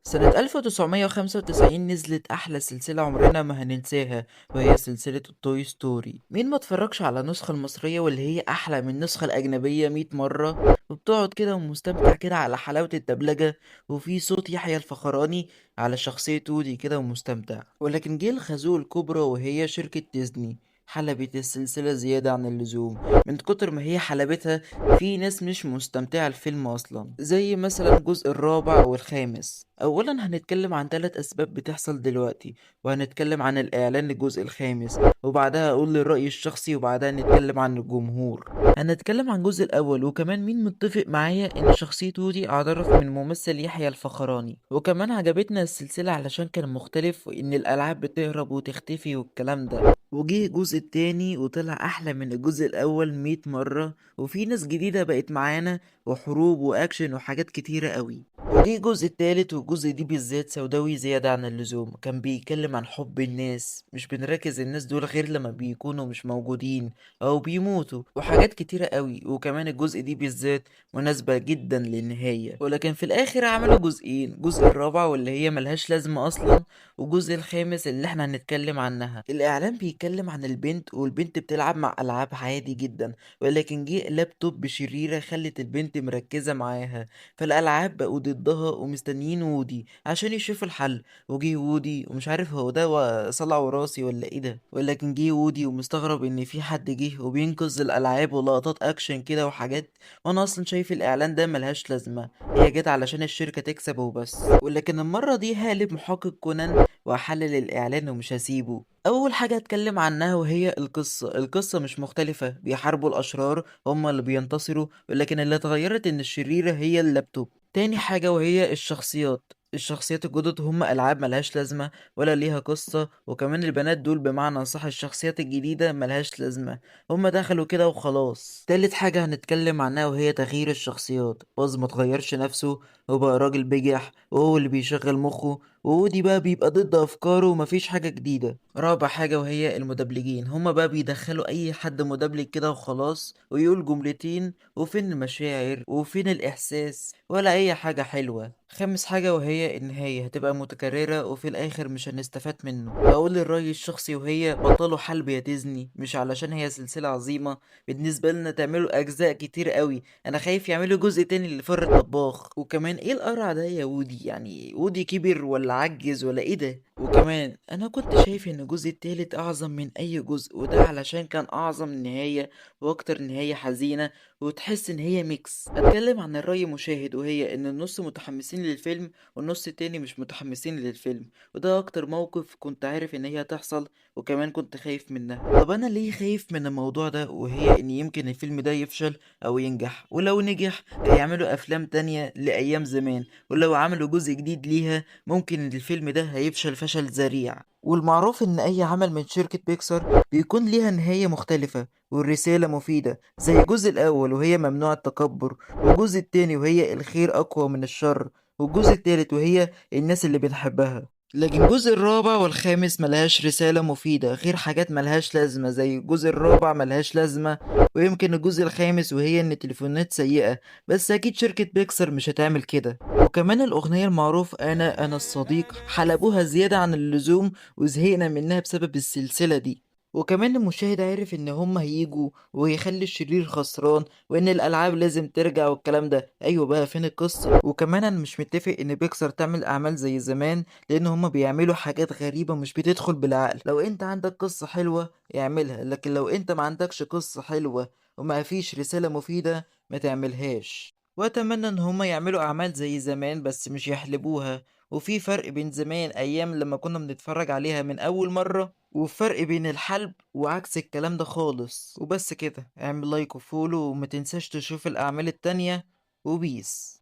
سنة 1995 نزلت أحلى سلسلة عمرنا ما هننساها، وهي سلسلة التوي ستوري. مين ما اتفرجش على النسخة المصرية واللي هي أحلى من النسخة الأجنبية 100 مرة، وبتقعد كده ومستمتع كده على حلاوة الدبلجة، وفي صوت يحيى الفخراني على شخصية وودي كده ومستمتع. ولكن جه الخازوق الكبرى وهي شركة ديزني، حلبت السلسلة زيادة عن اللزوم. من كتر ما هي حلبتها، في ناس مش مستمتعة الفيلم أصلا، زي مثلا الجزء الرابع والخامس. أولا هنتكلم عن 3 أسباب بتحصل دلوقتي، وهنتكلم عن الإعلان للجزء الخامس، وبعدها أقول لي الرأي الشخصي، وبعدها نتكلم عن الجمهور. هنتكلم عن الجزء الأول، وكمان مين متفق معايا إن شخصية وودي أعترف من ممثل يحيى الفخراني. وكمان عجبتنا السلسلة علشان كان مختلف، وإن الألعاب بتهرب وتختفي والكلام ده. وجه الجزء التاني وطلع أحلى من الجزء الأول 100 مرة، وفي ناس جديدة بقت معانا، وحروب وأكشن وحاجات كتيرة قوي. وجه الجزء التالت، والجزء دي بالذات سوداوي زيادة عن اللزوم. كان بيتكلم عن حب الناس، مش بنركز الناس دول غير لما بيكونوا مش موجودين أو بيموتوا، وحاجات كتيرة قوي. وكمان الجزء دي بالذات مناسبة جدا للنهاية. ولكن في الآخر عملوا جزئين، الجزء الرابع واللي هي ملهاش لازمة أصلا، والجزء الخامس اللي احنا هنتكلم عنها. الإعلان بيتكلم عن البنت، والبنت بتلعب مع ألعاب عادي جدا، ولكن جه لابتوب بشريرة خلت البنت مركزة معاها، فالألعاب بقوا ضدها ومستنيين وودي عشان يشوف الحل. وجي وودي ومش عارف هو ده صلع وراسي ولا ايه ده، ولكن جه وودي ومستغرب ان في حد جه وبينقذ الألعاب ولقطات أكشن كده وحاجات. وانا اصلا شايف الإعلان ده ملهاش لازمة، هي جت علشان الشركة تكسب وبس. ولكن المرة دي هقلب محقق كونان وأحلل الإعلان ومش هسيبه. أول حاجة أتكلم عنها وهي القصة مش مختلفة، بيحاربوا الأشرار هما اللي بينتصروا، ولكن اللي اتغيرت إن الشريرة هي اللابتوب. تاني حاجة وهي الشخصيات الجدد هم ألعاب ملهاش لازمة ولا ليها قصة. وكمان البنات دول بمعنى صح الشخصيات الجديدة ملهاش لازمة، هم دخلوا كده وخلاص. تالت حاجة هنتكلم عنها وهي تغيير الشخصيات. باز ما تغيرش نفسه، هو بقى راجل بجح وهو اللي بيشغل مخه، وودي بقى بيبقى ضد أفكاره ومفيش حاجة جديدة. رابع حاجة وهي المدبلجين، هما بقى بيدخلوا أي حد مدبلج كده وخلاص، ويقول جملتين، وفين المشاعر وفين الإحساس ولا أي حاجة حلوة. خامس حاجة وهي النهاية هتبقى متكررة، وفي الآخر مش هنستفاد منه. أقول الرأي الشخصي وهي بطلوا حلب يا ديزني، مش علشان هي سلسلة عظيمة بالنسبة لنا تعملوا أجزاء كتير قوي، أنا خايف يعملوا جزء تاني لفر الطباخ. وكمان إيه القرع ده يا وودي؟ يعني وودي كبر ولا عجز ولا إيه ده؟ وكمان أنا كنت شايف إن الجزء التالت أعظم من أي جزء، وده علشان كان أعظم نهاية وأكتر نهاية حزينة، وتحس ان هي ميكس. اتكلم عن الرأي مشاهد وهي ان النص متحمسين للفيلم والنص التاني مش متحمسين للفيلم، وده اكتر موقف كنت عارف ان هي هتحصل، وكمان كنت خايف منها. طب انا ليه خايف من الموضوع ده؟ وهي ان يمكن الفيلم ده يفشل او ينجح، ولو نجح هيعملوا افلام تانية لايام زمان، ولو عملوا جزء جديد ليها ممكن الفيلم ده هيفشل فشل ذريع. والمعروف ان اي عمل من شركة بيكسار بيكون ليها نهاية مختلفة والرسالة مفيدة، زي الجزء الأول وهي ممنوع التكبر، والجزء التاني وهي الخير أقوى من الشر، والجزء التالت وهي الناس اللي بنحبها. لكن الجزء الرابع والخامس ملهاش رسالة مفيدة غير حاجات ملهاش لازمة، زي الجزء الرابع ملهاش لازمة، ويمكن الجزء الخامس وهي ان التليفونات سيئة، بس اكيد شركة بيكسر مش هتعمل كده. وكمان الأغنية المعروف أنا الصديق حلبوها زيادة عن اللزوم، وزهقنا منها بسبب السلسلة دي. وكمان المشاهد عارف ان هم هيجوا ويخلي الشرير خسران، وان الالعاب لازم ترجع والكلام ده. ايوه بقى فين القصة؟ وكمان انا مش متفق ان بيكسر تعمل اعمال زي زمان، لان هم بيعملوا حاجات غريبة مش بتدخل بالعقل. لو انت عندك قصة حلوة اعملها، لكن لو انت ما عندكش قصة حلوة وما فيش رسالة مفيدة ما تعملهاش. واتمنى ان هم يعملوا اعمال زي زمان بس مش يحلبوها. وفي فرق بين زمان ايام لما كنا بنتفرج عليها من اول مرة، وفرق بين الحلب وعكس الكلام ده خالص. وبس كده، اعمل لايك وفولو وما تنساش تشوف الأعمال التانية، وبيس.